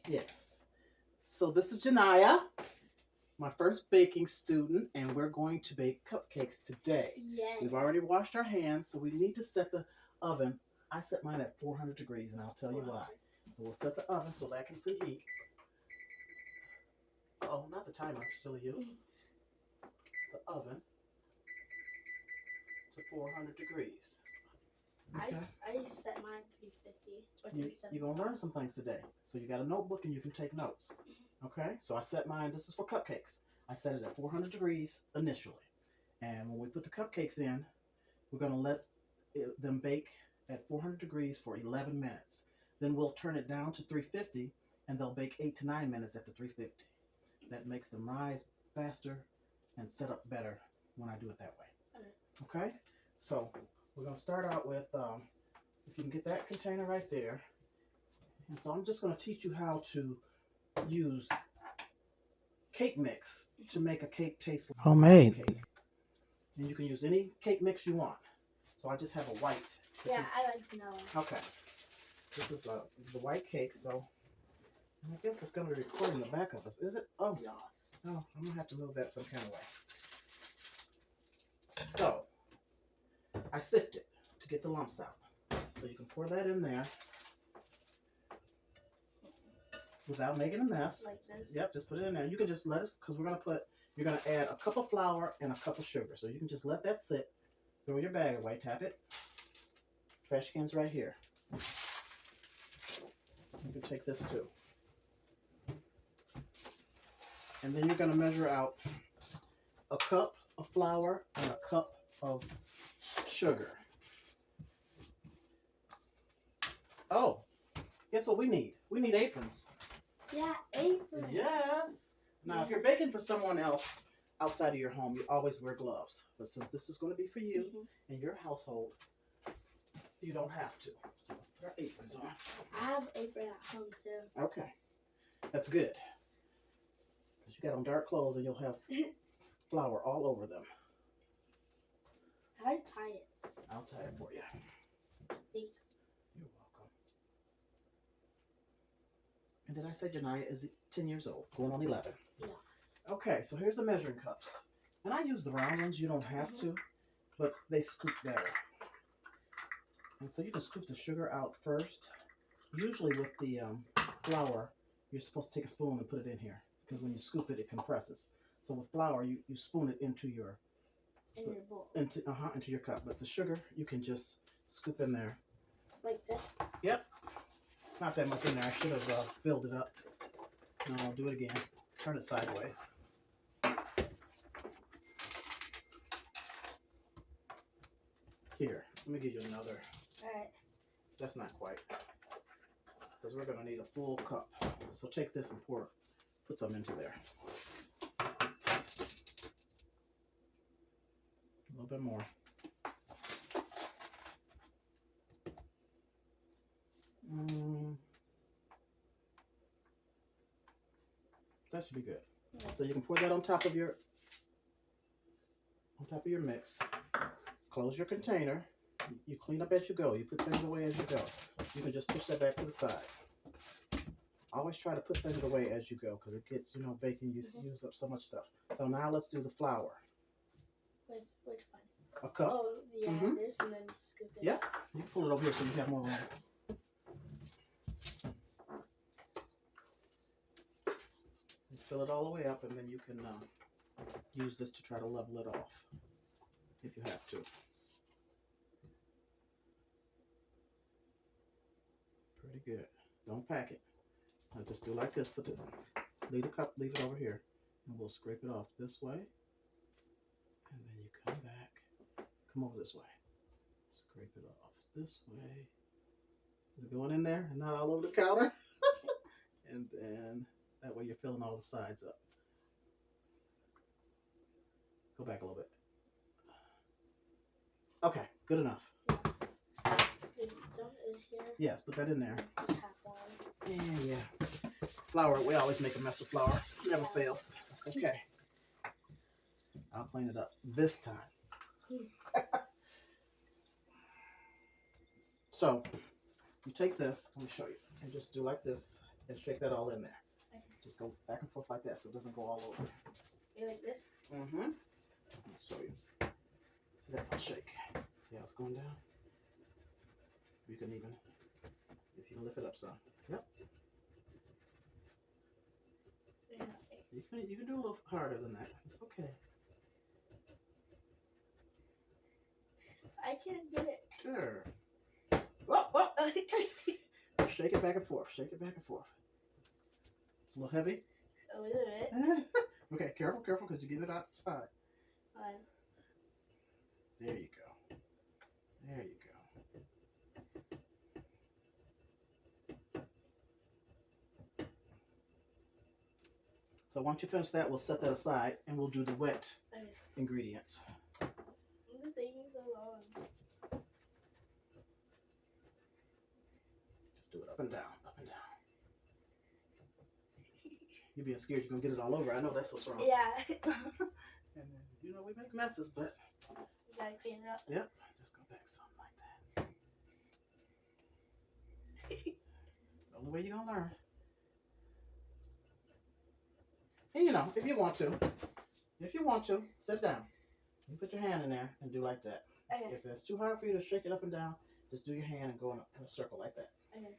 Yes. So this is Janaya, my first baking student, and we're going to bake cupcakes today. Yay. We've already washed our hands, so we need to set the oven. I set mine at 400 degrees, and I'll tell you why. So we'll set the oven so that can preheat. Oh, not the timer, silly you. The oven to 400 degrees. Okay. I set mine 350 or 370. You're going to learn some things today. So you got a notebook and you can take notes. Okay, so I set mine, this is for cupcakes. I set it at 400 degrees initially. And when we put the cupcakes in, we're going to let them bake at 400 degrees for 11 minutes. Then we'll turn it down to 350 and they'll bake 8 to 9 minutes at the 350. That makes them rise faster and set up better when I do it that way. Okay, so we're going to start out with, if you can get that container right there. And so I'm just going to teach you how to use cake mix to make a cake taste like homemade cake. And you can use any cake mix you want. So I just have a white. I like vanilla. Okay. This is the white cake, so I guess it's going to be recording the back of us. Is it? Oh, yes. Oh, I'm going to have to move that some kind of way. So, I sift it to get the lumps out. So you can pour that in there without making a mess. Like this? Yep, just put it in there. You can just let it, because you're going to add a cup of flour and a cup of sugar. So you can just let that sit. Throw your bag away, tap it. Trash can's right here. You can take this too. And then you're going to measure out a cup of flour and a cup of sugar. Oh, guess what we need? We need aprons. Yeah, aprons. Yes. Now, if you're baking for someone else outside of your home, you always wear gloves. But since this is going to be for you and your household, you don't have to. So let's put our aprons on. I have an apron at home too. Okay. That's good. Because you got on dark clothes and you'll have flour all over them. How do I tie it? I'll tie it for you. Thanks. You're welcome. And did I say Janaya is 10 years old, going on 11? Yes. Okay, so here's the measuring cups. And I use the round ones. You don't have to, but they scoop better. And so you can scoop the sugar out first. Usually with the flour, you're supposed to take a spoon and put it in here. Because when you scoop it, it compresses. So with flour, you spoon it into your bowl. Into your cup. But the sugar, you can just scoop in there. Like this? Yep. Not that much in there. I should have filled it up. No, I'll do it again. Turn it sideways. Here, let me give you another. Alright. That's not quite. Because we're going to need a full cup. So take this and put some into there. A little bit more. That should be good. So you can pour that on top of your mix. Close your container. You clean up as you go. You put things away as you go. You can just push that back to the side. Always try to put things away as you go because it gets, baking, you use up so much stuff. So now let's do the flour. With which one? A cup. Oh, yeah, this and then scoop it. Yep. You can pull it over here so you have more room. And fill it all the way up and then you can use this to try to level it off if you have to. Pretty good. Don't pack it. Now just do like this. Leave it over here, and we'll scrape it off this way. And then you come back, come over this way. Scrape it off this way. Is it going in there and not all over the counter? And then that way you're filling all the sides up. Go back a little bit. Okay, good enough. Yes, put that in there. Yeah. Flour, we always make a mess with flour. Never fails. That's okay. I'll clean it up this time. So, you take this, let me show you, and just do like this. and shake that all in there. Okay. Just go back and forth like that so it doesn't go all over. You like this? Mm-hmm. I'll show you. See that? I'll shake. See how it's going down? You can even, if you can lift it up some. Yep. Yeah. You can do a little harder than that. It's okay. I can't do it. Sure. Whoa, whoa. Shake it back and forth. Shake it back and forth. It's a little heavy. A little bit. Okay, careful, careful, because you get it out the side. Fine. There you go. There you go. So once you finish that, we'll set that aside and we'll do the wet ingredients. This taking so long. Just do it up and down, up and down. You're being scared you're going to get it all over. I know that's what's wrong. Yeah. And then, you know, we make messes, but... You gotta clean it up. Yep. Just go back something like that. It's the only way you're going to learn. And, you know, if you want to, sit down. You put your hand in there and do like that. Okay. If it's too hard for you to shake it up and down, just do your hand and go in a circle like that. Okay.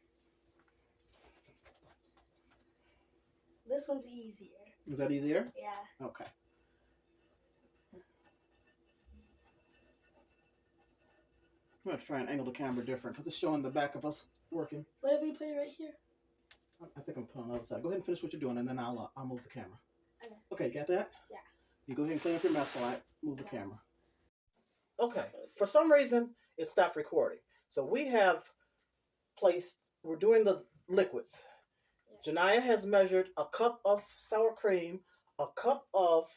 This one's easier. Is that easier? Yeah. Okay. I'm going to try and angle the camera different because it's showing the back of us working. What if we put it right here? I think I'm putting on the other side. Go ahead and finish what you're doing, and then I'll move the camera. Okay. Okay, you got that? Yeah. You go ahead and clean up your mess while I move the Yes. camera. Okay. For some reason, it stopped recording. So we have we're doing the liquids. Yeah. Janiyah has measured a cup of sour cream, a cup of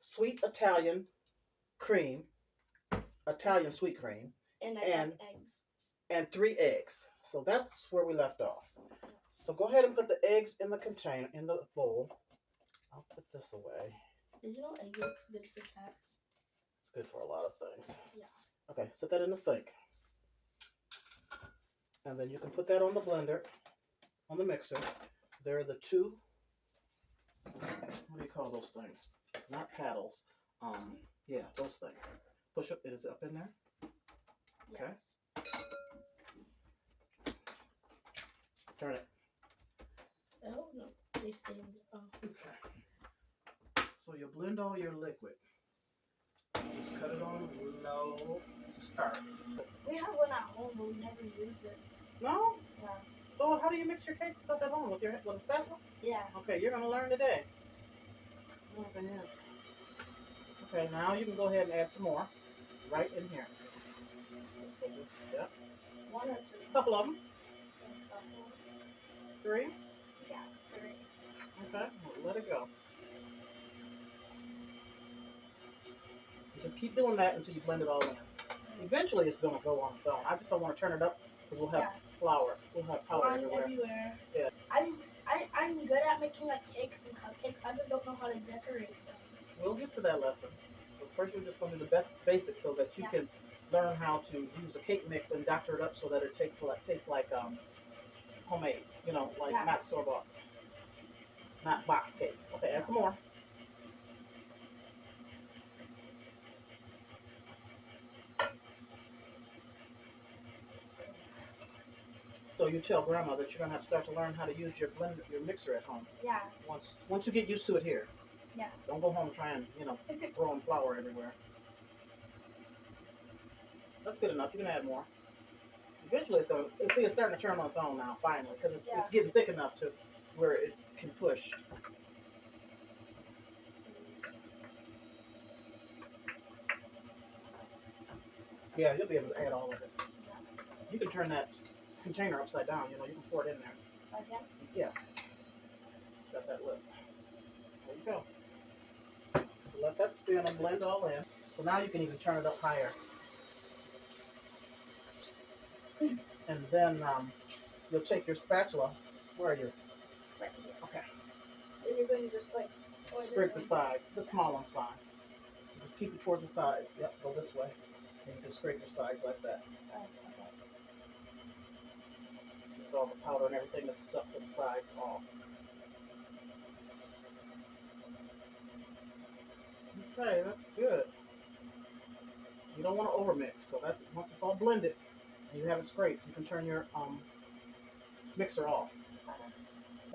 sweet Italian cream, Italian sweet cream, And And- eggs. and 3 eggs. So that's where we left off. So go ahead and put the eggs in the container, in the bowl. I'll put this away. Did you know egg yolk's good for cats? It's good for a lot of things. Yes. Okay, set that in the sink. And then you can put that on the blender, on the mixer. There are the 2, what do you call those things? Not paddles. Yeah, those things. Push up, it is up in there. Okay. Yes. Turn it. Oh no, they stay in the Okay. So you blend all your liquid. Just cut it on low to start. We have one at home, but we never use it. No? Yeah. So how do you mix your cake stuff at home? With a spatula? Yeah. Okay, you're gonna learn today. Okay, now you can go ahead and add some more right in here. So just, yeah. 1 or 2. A couple of them. 3. Yeah, 3. Okay, well, let it go. You just keep doing that until you blend it all in. Eventually it's gonna go on its own. I just don't want to turn it up because we'll have flour. We'll have powder everywhere. Yeah. I'm good at making like cakes and cupcakes. I just don't know how to decorate them. We'll get to that lesson. But first, we're just going to do the basics so that you can learn how to use a cake mix and doctor it up so that it tastes like homemade. You know, like not store bought, not box cake. Okay, add some more. So you tell Grandma that you're gonna have to start to learn how to use your blender, your mixer at home. Yeah. Once you get used to it here. Yeah. Don't go home trying, throwing flour everywhere. That's good enough. You can add more. Eventually, it's starting to turn on its own now. Finally, because it's getting thick enough to where it can push. Yeah, you'll be able to add all of it. You can turn that container upside down. You can pour it in there. Okay. Yeah. Got that lip. There you go. So let that spin and blend all in. So now you can even turn it up higher. And then you'll take your spatula. Where are you? Right here. Okay. And you're going to just like Scrape the sides. The small one's fine. Just keep it towards the side. Yep, go this way. And you can scrape your sides like that. Okay. all the powder and everything that's stuck to the sides off. Okay, that's good. You don't want to overmix, so that's once it's all blended and you have it scraped, you can turn your mixer off.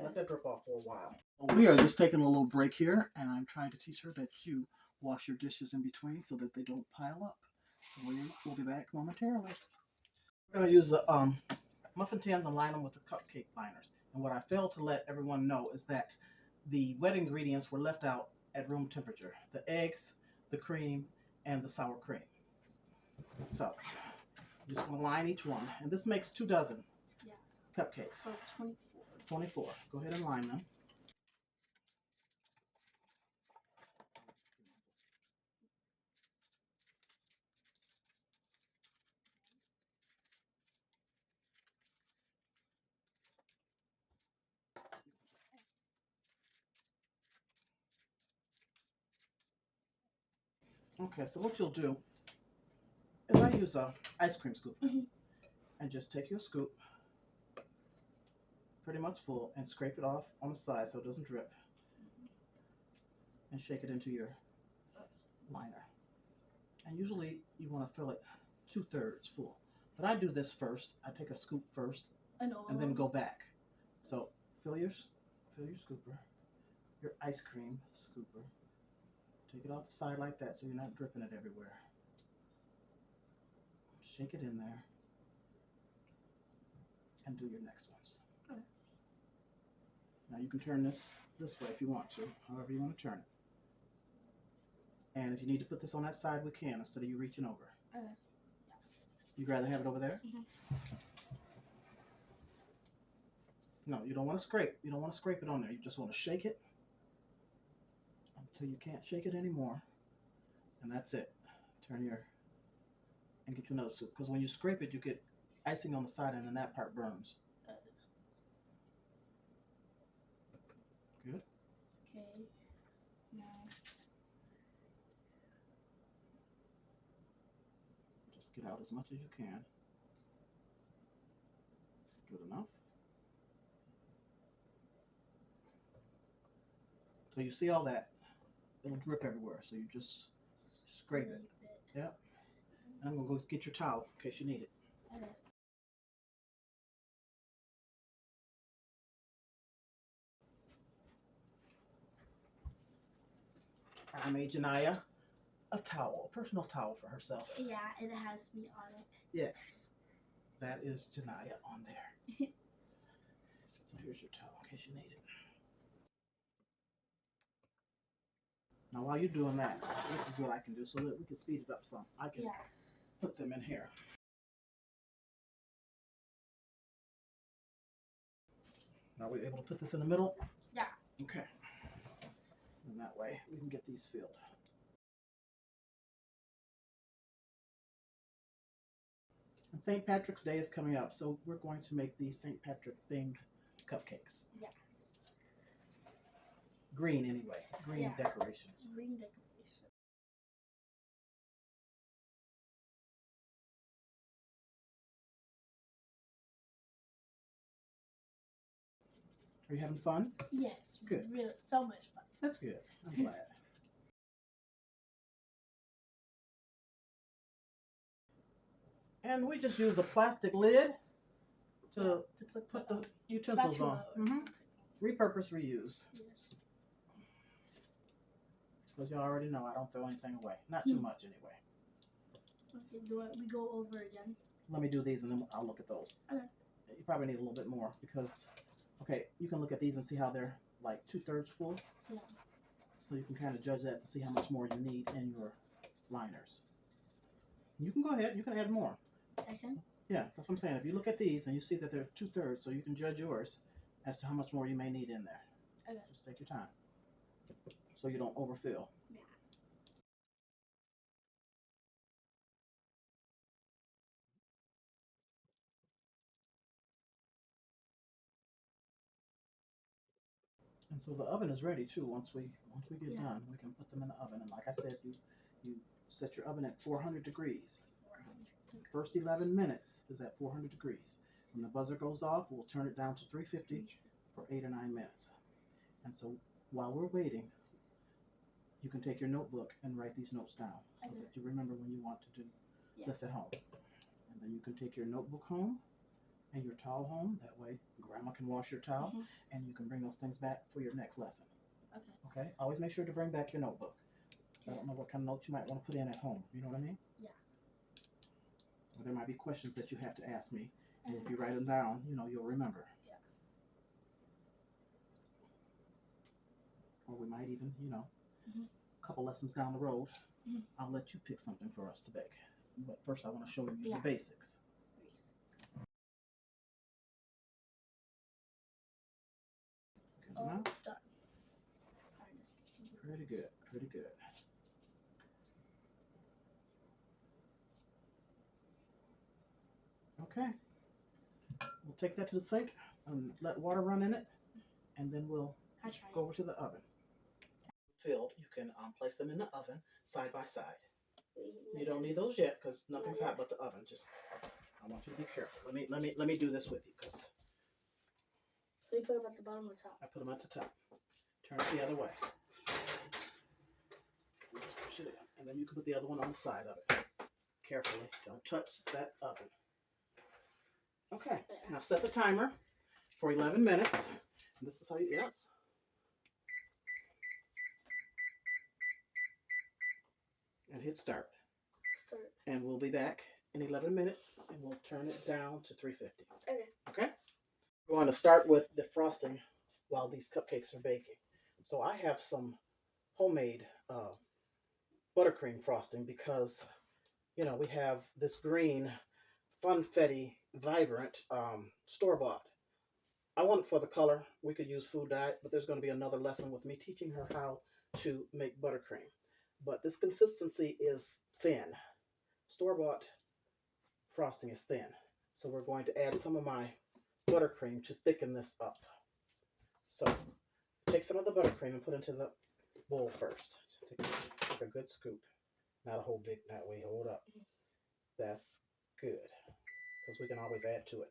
Let that drip off for a while. We are just taking a little break here, and I'm trying to teach her that you wash your dishes in between so that they don't pile up. So we'll be back momentarily. We're going to use the muffin tins and line them with the cupcake liners. And what I failed to let everyone know is that the wet ingredients were left out at room temperature. The eggs, the cream, and the sour cream. So I'm just going to line each one. And this makes 2 dozen cupcakes. So 24. 24. Go ahead and line them. Okay, so what you'll do is I use a ice cream scoop. And just take your scoop, pretty much full, and scrape it off on the side so it doesn't drip. And shake it into your liner. And usually you want to fill it 2/3 full. But I do this first. I take a scoop first and then go back. So fill your scooper, your ice cream scooper. Take it off the side like that so you're not dripping it everywhere. Shake it in there. And do your next ones. Okay. Now you can turn this way if you want to, however you want to turn it. And if you need to put this on that side, we can instead of you reaching over. Okay. You'd rather have it over there? No, you don't want to scrape. You don't want to scrape it on there. You just want to shake it until you can't shake it anymore. And that's it. And get you another soup. Because when you scrape it, you get icing on the side and then that part burns. Good. Okay. Now. Just get out as much as you can. Good enough. So you see all that? It'll drip everywhere. So you just scrape it. Yep. And I'm going to go get your towel in case you need it. Okay. I made Janiyah a towel, a personal towel for herself. Yeah, and it has me on it. Yes, that is Janiyah on there. So here's your towel in case you need it. Now while you're doing that, this is what I can do so that we can speed it up some. I can put them in here. Now we're able to put this in the middle? Yeah. Okay. And that way we can get these filled. And St. Patrick's Day is coming up, so we're going to make these St. Patrick themed cupcakes. Yes. Green anyway. Green decorations. Green decoration. Are you having fun? Yes. Good. Really, so much fun. That's good. I'm glad. And we just use a plastic lid to put the utensils on. Repurpose, reuse. Yes. Because y'all already know I don't throw anything away. Not too much anyway. Okay, we go over again? Let me do these and then I'll look at those. Okay. You probably need a little bit more because, okay, you can look at these and see how they're like 2/3 full. Yeah. So you can kind of judge that to see how much more you need in your liners. You can go ahead. You can add more. I can? Yeah, that's what I'm saying. If you look at these and you see that they're 2/3, so you can judge yours as to how much more you may need in there. Okay. Just take your time so you don't overfill. Yeah. And so the oven is ready too. Once we get done, we can put them in the oven. And like I said, you set your oven at 400 degrees. 400 degrees. First 11 minutes is at 400 degrees. When the buzzer goes off, we'll turn it down to 350 for 8 or 9 minutes. And so while we're waiting, you can take your notebook and write these notes down so that you remember when you want to do this at home. And then you can take your notebook home and your towel home. That way grandma can wash your towel and you can bring those things back for your next lesson. Okay? Always make sure to bring back your notebook. I don't know what kind of notes you might want to put in at home. You know what I mean? Yeah. Or there might be questions that you have to ask me. And if you write them down, you know, you'll remember. Yeah. Or we might even, you know, a couple lessons down the road, I'll let you pick something for us to bake. But first I want to show you the basics. Good enough? Done. Pretty good, pretty good. Okay. We'll take that to the sink and let water run in it, and then we'll go over to the oven. Filled, you can place them in the oven side by side. You don't need those yet because nothing's hot but the oven. Just, I want you to be careful. Let me do this with you because. So you put them at the bottom or top? I put them at the top. Turn it the other way. Push it in, and then you can put the other one on the side of it. Carefully, don't touch that oven. Okay, now set the timer for 11 minutes. And this is how you, yes. And hit start. And we'll be back in 11 minutes and we'll turn it down to 350. Okay? We're going to start with the frosting while these cupcakes are baking. So I have some homemade buttercream frosting because, you know, we have this green Funfetti Vibrant store-bought. I want it for the color. We could use food dye, but there's going to be another lesson with me teaching her how to make buttercream. But this consistency is thin. Store-bought frosting is thin. So we're going to add some of my buttercream to thicken this up. So take some of the buttercream and put into the bowl first. Take a good scoop. Not a whole big that way. Hold up. That's good. Because we can always add to it.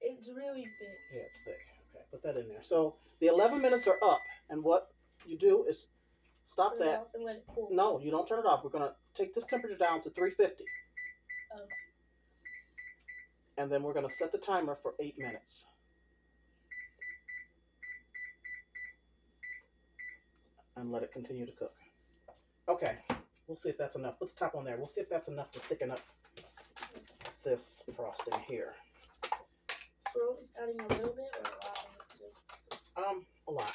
It's really thick. Yeah, it's thick. Okay, put that in there. So the 11 minutes are up, and what you do is stop Turn it that. off and let it cool. No, you don't turn it off. We're gonna take this temperature down to 350. And then we're gonna set the timer for 8 minutes. And let it continue to cook. Okay, we'll see if that's enough. Put the top on there. We'll see if that's enough to thicken up this frosting here. So we're adding a little bit or a lot? A lot.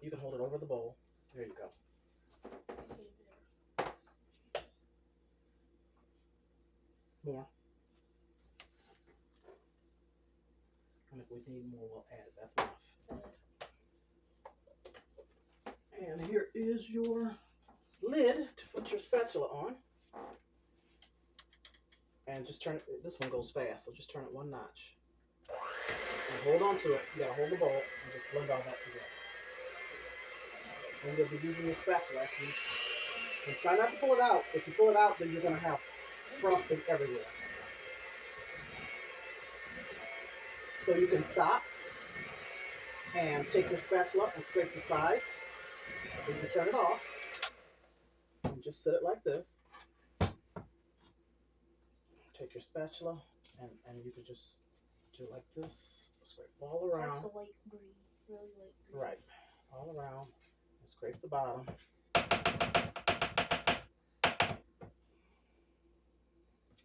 You can hold it over the bowl. There you go. More. And if we need more, we'll add it. That's enough. And here is your lid to put your spatula on. And just turn it, this one goes fast, so just turn it one notch. And hold on to it. You gotta hold the bowl and just blend all that together. And you'll be using your spatula. And try not to pull it out. If you pull it out, then you're gonna have frosting everywhere. So you can stop and take your spatula and scrape the sides. You can turn it off and just set it like this. Take your spatula and you can just do like this. Scrape all around. That's a light green, really light green. Right, all around and scrape the bottom.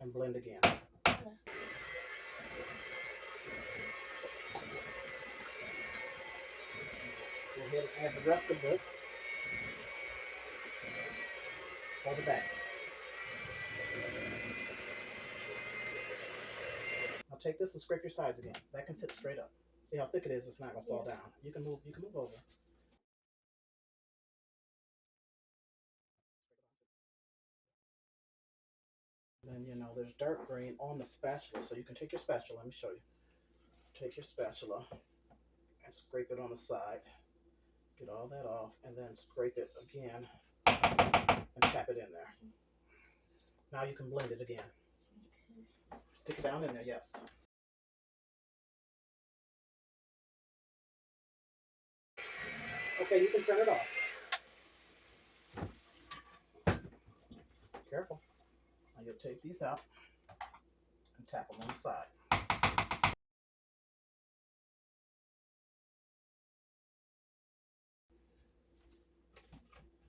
And blend again. Okay. Go ahead and add the rest of this. Hold it back. Now take this and scrape your sides again. That can sit straight up. See how thick it is? It's not gonna fall down. You can move over. Then you know there's dark green on the spatula, so you can take your spatula. Let me show you. Take your spatula and scrape it on the side. Get all that off, and then scrape it again and tap it in there. Now you can blend it again. Stick it down in there, yes. Okay, you can turn it off. Careful. Now you'll take these out and tap them on the side.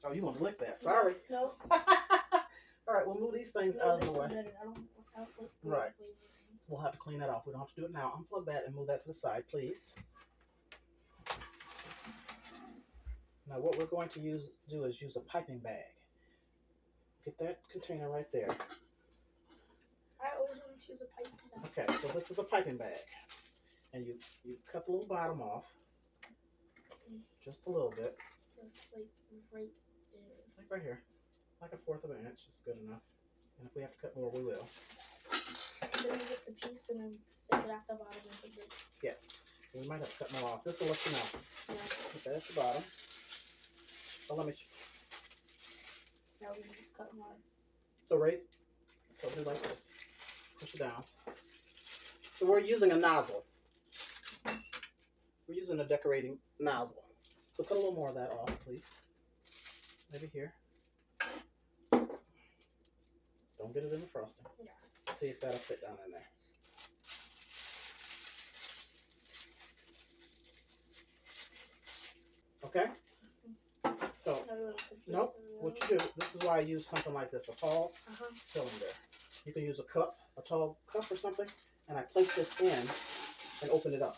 Oh, you want to lick that? Sorry. No. All right, we'll move these things No, out of this the way. is better. I don't like Right. flavor. We'll have to clean that off. We don't have to do it now. Unplug that and move that to the side, please. Now what we're going to do is use a piping bag. Get that container right there. I always want to use a piping bag. Okay, so this is a piping bag. And you cut the little bottom off. Just a little bit. Just like right there. Like right here. Like a 1/4 of an inch is good enough. And if we have to cut more, we will. Then you get the piece and then stick it at the bottom of the brick. Yes. We might have to cut more off. This will let you know. Yeah. Put that at the bottom. So let me. Now we can just cut more. So raise. So do like this. Push it down. So we're using a nozzle. We're using a decorating nozzle. So cut a little more of that off, please. Maybe here. Don't get it in the frosting. Yeah. See if that'll fit down in there. Okay? So, nope. What you do, this is why I use something like this, a tall cylinder. You can use a cup, a tall cup or something, and I place this in and open it up.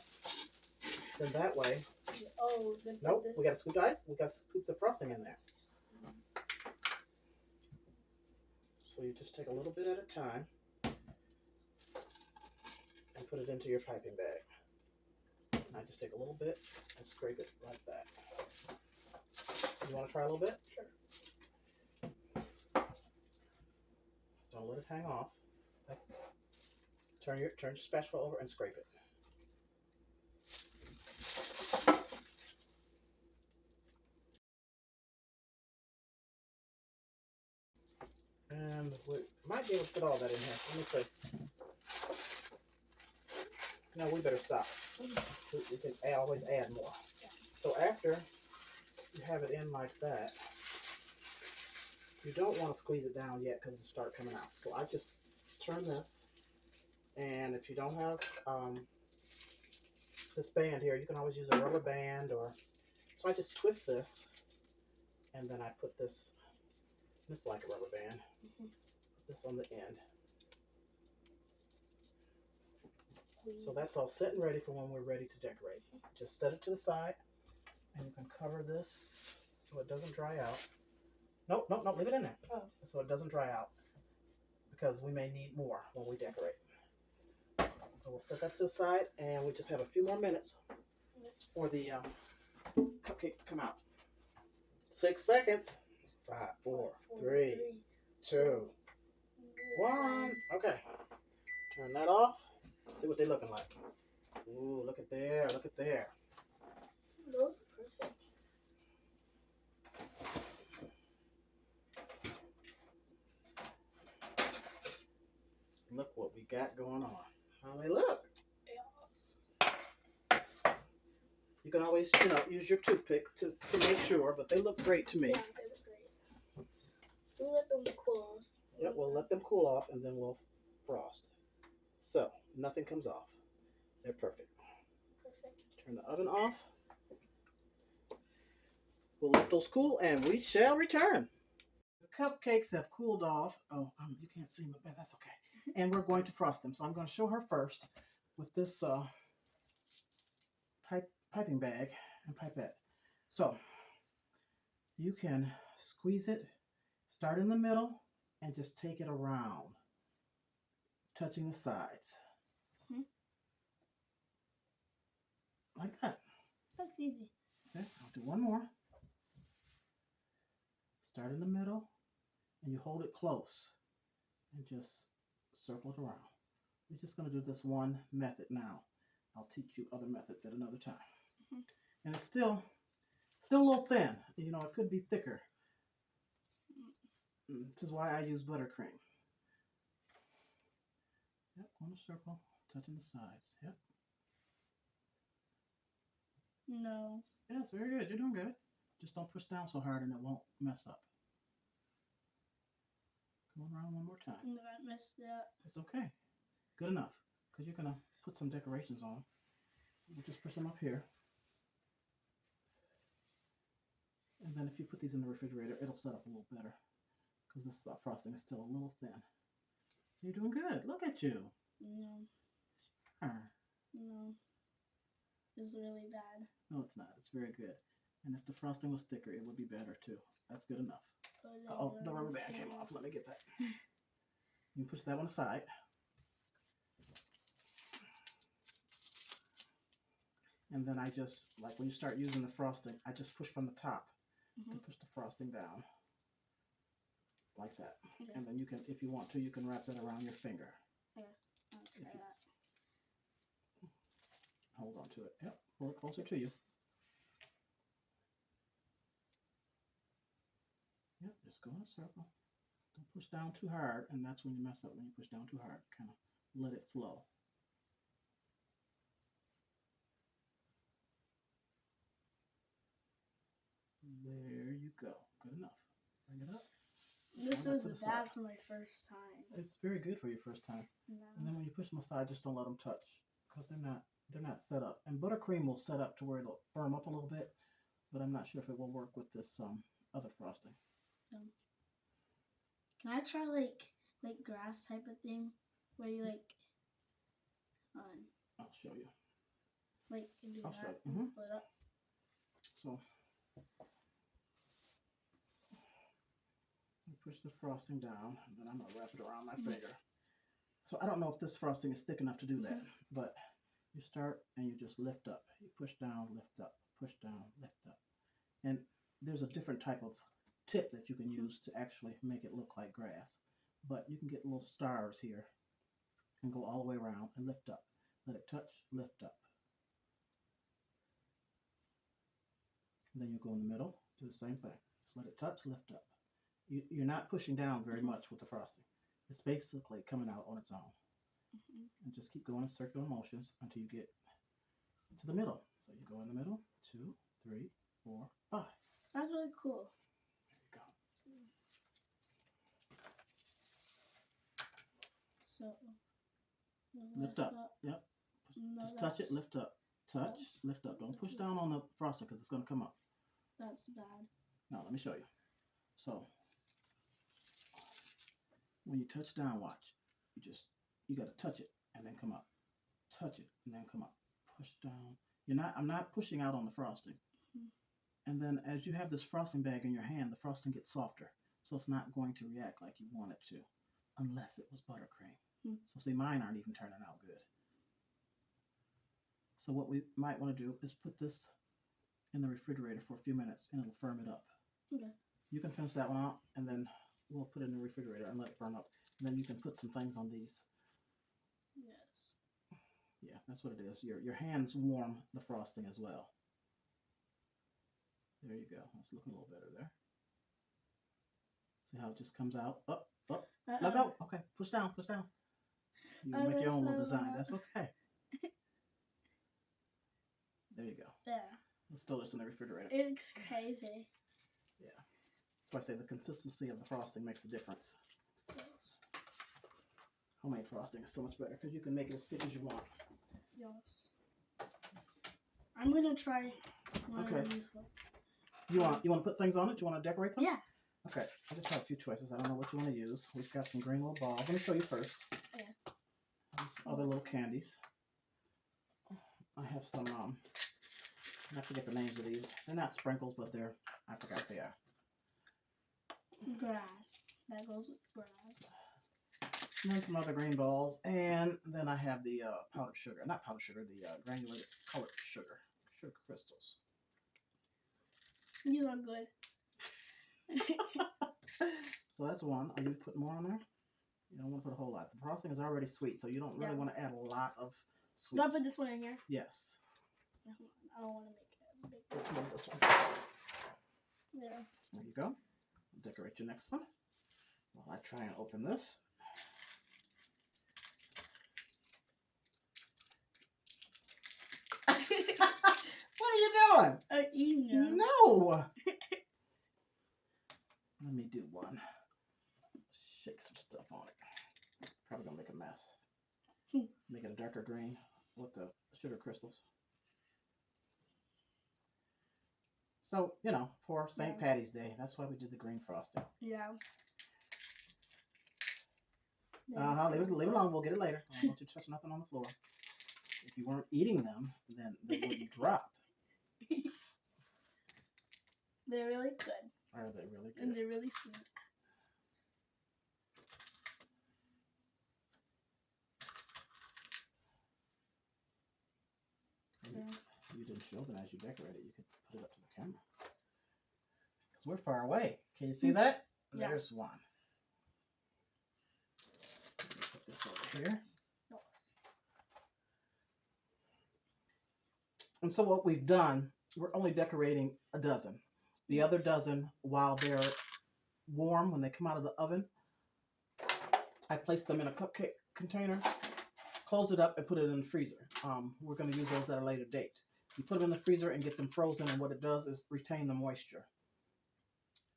Then that way, oh, nope, we got to scoop the ice, we got to scoop the frosting in there. So you just take a little bit at a time and put it into your piping bag. And I just take a little bit and scrape it like that. You want to try a little bit? Sure. Don't let it hang off. Turn your spatula over and scrape it. And we might be able to fit all that in here. Let me see. No, we better stop. We can always add more. So after you have it in like that, you don't want to squeeze it down yet because it'll start coming out. So I just turn this, and if you don't have this band here, you can always use a rubber band, or so I just twist this, and then I put this like a rubber band. Put this on the end. So that's all set and ready for when we're ready to decorate. Just set it to the side, and you can cover this so it doesn't dry out. Nope, leave it in there. Oh. So it doesn't dry out, because we may need more when we decorate. So we'll set that to the side, and we just have a few more minutes for the cupcakes to come out. 6 seconds. 5, 4, 3, 2, 1. Okay. Turn that off. See what they're looking like. Ooh, look at there. Look at there. Those are perfect. Look what we got going on. How they look. Yes. You can always, use your toothpick to make sure, but they look great to me. Yeah, they look great. We let them cool off. Yep, we'll let them cool off, and then we'll frost. So, nothing comes off. They're perfect. Perfect. Turn the oven off. We'll let those cool, and we shall return. The cupcakes have cooled off. Oh, you can't see me, but that's okay. And we're going to frost them. So I'm going to show her first with this piping bag and pipette. So you can squeeze it, start in the middle, and just take it around, touching the sides. Like that. That's easy. Okay, I'll do one more. Start in the middle, and you hold it close, and just circle it around. We're just going to do this one method now. I'll teach you other methods at another time. And it's still a little thin. It could be thicker. This is why I use buttercream. Yep, go in a circle, touching the sides. Yep. No. Yes, very good. You're doing good. Just don't push down so hard and it won't mess up. Go around one more time. No, I messed it up. It's okay. Good enough. Because you're going to put some decorations on. So we'll just push them up here. And then if you put these in the refrigerator, it'll set up a little better. Because this frosting is still a little thin. So you're doing good. Look at you. No. Sure. No. It's really bad. No, it's not. It's very good. And if the frosting was thicker, it would be better too. That's good enough. Oh, the rubber band came off. Let me get that. You can push that one aside. And then I just, like when you start using the frosting, I just push from the top to push the frosting down. Like that. Okay. And then you can, if you want to, you can wrap that around your finger. Yeah, I'll try that. Hold on to it. Yep, pull it closer to you. Yep, just go in a circle. Don't push down too hard, and that's when you mess up, when you push down too hard. Kind of let it flow. There you go. Good enough. Bring it up. This is bad for my first time. It's very good for your first time. No. And then when you push them aside, just don't let them touch because they're not set up. And buttercream will set up to where it'll firm up a little bit, but I'm not sure if it will work with this other frosting. Can I try like grass type of thing where you I'll show you. like do I'll that show you. and pull it up? So you push the frosting down, and then I'm gonna wrap it around my finger. So I don't know if this frosting is thick enough to do that, but you start and you just lift up. You push down, lift up, push down, lift up. And there's a different type of tip that you can use to actually make it look like grass. But you can get little stars here and go all the way around and lift up. Let it touch, lift up. And then you go in the middle, do the same thing. Just let it touch, lift up. You're not pushing down very much with the frosting. It's basically coming out on its own. And just keep going in circular motions until you get to the middle. So you go in the middle, 2, 3, 4, 5. That's really cool. There you go. So Lift up. Yep. No, Just touch it, lift up. Touch, that's- lift up. Don't push down on the frosting because it's going to come up. That's bad. Now, let me show you. So, when you touch down, watch. You got to touch it and then come up. Touch it and then come up. Push down. I'm not pushing out on the frosting. And then as you have this frosting bag in your hand, the frosting gets softer. So it's not going to react like you want it to, unless it was buttercream. So see, mine aren't even turning out good. So what we might want to do is put this in the refrigerator for a few minutes and it'll firm it up. Okay. You can finish that one out and then we'll put it in the refrigerator and let it firm up. And then you can put some things on these. Yes. Yeah, that's what it is. Your hands warm the frosting as well. There you go. It's looking a little better there. See how it just comes out? Up, up. Let go. Okay, push down, push down. You can make your own little design. That's okay. There you go. Yeah. Let's throw this in the refrigerator. It's crazy. Yeah. That's why I say the consistency of the frosting makes a difference. Homemade frosting is so much better because you can make it as thick as you want. Yes. I'm gonna try one Okay. of these. You want to put things on it? You want to decorate them? Yeah. Okay. I just have a few choices. I don't know what you want to use. We've got some green little balls. Let me show you first. Yeah. These other little candies. I have some I forget the names of these. They're not sprinkles, but I forgot what they are. Grass. That goes with grass. And then some other green balls. And then I have the powdered sugar. Not powdered sugar, the granulated colored sugar. Sugar crystals. You are good. So that's one. Are you putting more on there? You don't want to put a whole lot. The frosting is already sweet, so you don't really want to add a lot of sweet. Do I put this one in here? Yes. I don't want to make it big. Let's move this one. Yeah. There you go. Decorate your next one. While I try and open this. What are you doing? I'm eating them. No. Let me do one. Shake some stuff on it. Probably gonna make a mess. Make it a darker green with the sugar crystals. So, you know, for St. Patty's Day, that's why we did the green frosting. Yeah. Leave it alone. We'll get it later. I don't want you to touch nothing on the floor. If you weren't eating them, then they wouldn't drop. They're really good. Are they really good? And they're really sweet. You didn't show them as you decorated. You could put it up to the camera. Because we're far away. Can you see that? Yeah. There's one. Put this over here. And so what we've done, we're only decorating a dozen. The other dozen, while they're warm, when they come out of the oven, I place them in a cupcake container, close it up, and put it in the freezer. We're going to use those at a later date. You put them in the freezer and get them frozen, and what it does is retain the moisture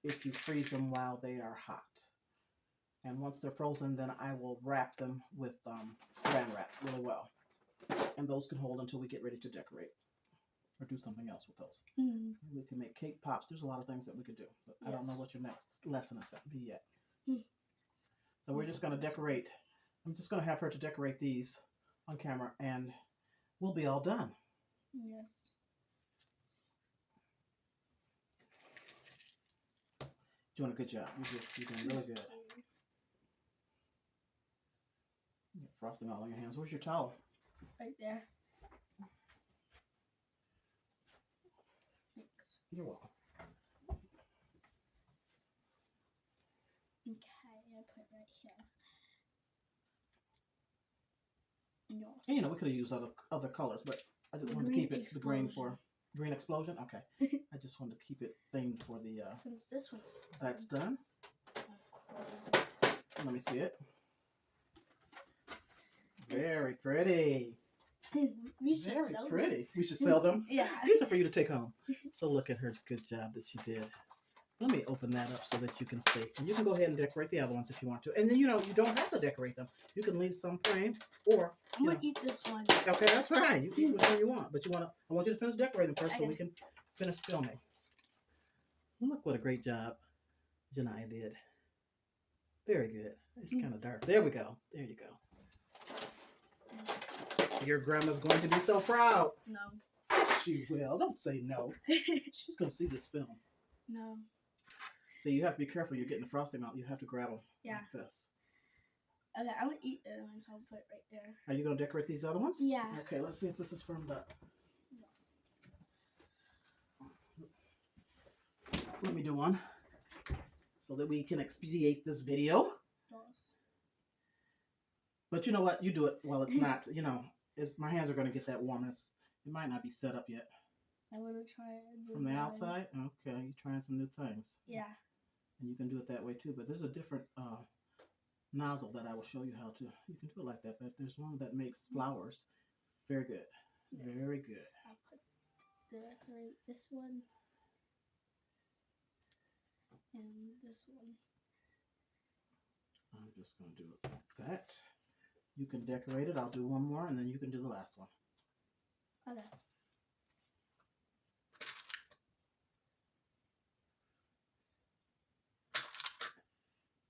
if you freeze them while they are hot. And once they're frozen, then I will wrap them with saran wrap really well. And those can hold until we get ready to decorate or do something else with those. Mm-hmm. We can make cake pops. There's a lot of things that we could do. But I don't know what your next lesson is going to be yet. So we're just going to decorate. I'm just going to have her to decorate these on camera, and we'll be all done. Yes. Doing a good job. You're doing really good. You get frosting all on your hands. Where's your towel? Right there. Thanks. You're welcome. Okay, I put it right here. Yes. And, you know, we could have used other colors, but I just wanted to keep it the green for green explosion. Okay. I just wanted to keep it themed for the. Since this one's That's done. I'll close it. Let me see it. Very pretty. We should Very sell pretty. these. We should sell them. Yeah. These are for you to take home. So look at her good job that she did. Let me open that up so that you can see. And you can go ahead and decorate the other ones if you want to. And then, you know, you don't have to decorate them. You can leave some framed or... I'm going to eat this one. Okay, that's fine. You can eat whatever you want. But I want you to finish decorating first so we can finish filming. Look what a great job Janiyah did. Very good. It's kind of dark. There we go. There you go. Your grandma's going to be so proud. No. Yes, she will. Don't say no. She's going to see this film. No. So you have to be careful. You're getting the frosting out. You have to grab them like this. Okay, I'm going to eat the other one, so I'll put it right there. Are you going to decorate these other ones? Yeah. Okay, let's see if this is firmed up. Yes. Let me do one so that we can expedite this video. Yes. But you know what? You do it while it's not, you know, my hands are going to get that warm. It might not be set up yet. I want to try it. From the outside? Okay, you're trying some new things. Yeah. And you can do it that way too. But there's a different nozzle that I will show you how to. You can do it like that, but there's one that makes flowers. Very good. Very good. I'll decorate this one. And this one. I'm just going to do it like that. You can decorate it. I'll do one more, and then you can do the last one. Okay.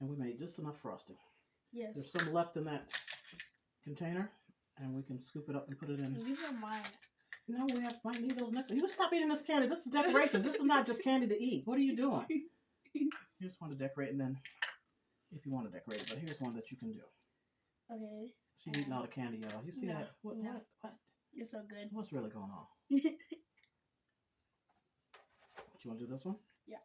And we made just enough frosting. Yes. There's some left in that container, and we can scoop it up and put it in. These are mine. No, might need those next. You stop eating this candy. This is decorations. This is not just candy to eat. What are you doing? You just want to decorate, and then if you want to decorate it, but here's one that you can do. Okay. She's eating all the candy, y'all. You see that? What? It's so good. What's really going on? Do you want to do this one? Yeah.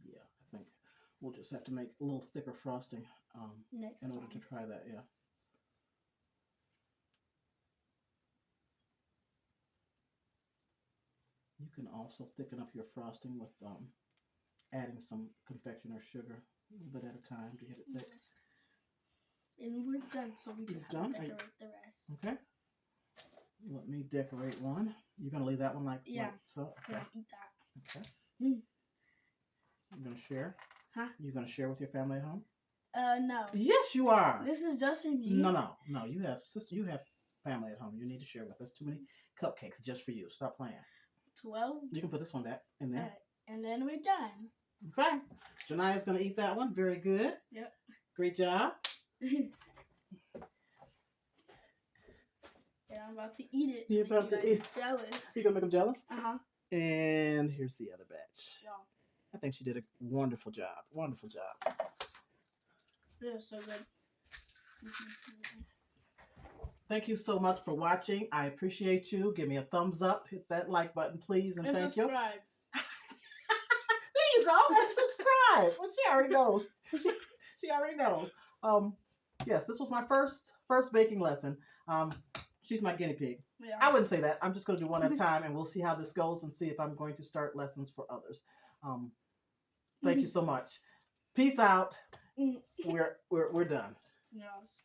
Yeah, I think we'll just have to make a little thicker frosting Next in order time. to try that, yeah. You can also thicken up your frosting with adding some confectioner sugar a little bit at a time to get it thick. And we're done, so we just have to decorate the rest. Okay. Let me decorate one. You're gonna leave that one like so. Okay. Yeah, eat that. Okay. Mm. You're gonna share? Huh? You're gonna share with your family at home? No. Yes, you are. This is just for me. No. You have You have family at home. You need to share with. There's too many cupcakes just for you. Stop playing. 12. You can put this one back in there. Right. And then we're done. Okay. Jania's gonna eat that one. Very good. Yep. Great job. Yeah, I'm about to eat it. You're about to eat. Jealous. You gonna make them jealous? Uh-huh. And here's the other batch. Yeah. I think she did a wonderful job. Wonderful job. It was so good. Thank you so much for watching. I appreciate you. Give me a thumbs up. Hit that like button, please, and thank you. Subscribe. There you go. And subscribe. Well, she already knows. She already knows. Yes, this was my first baking lesson. She's my guinea pig. Yeah. I wouldn't say that. I'm just going to do one at a time, and we'll see how this goes and see if I'm going to start lessons for others. Thank you so much. Peace out. We're done. Yes.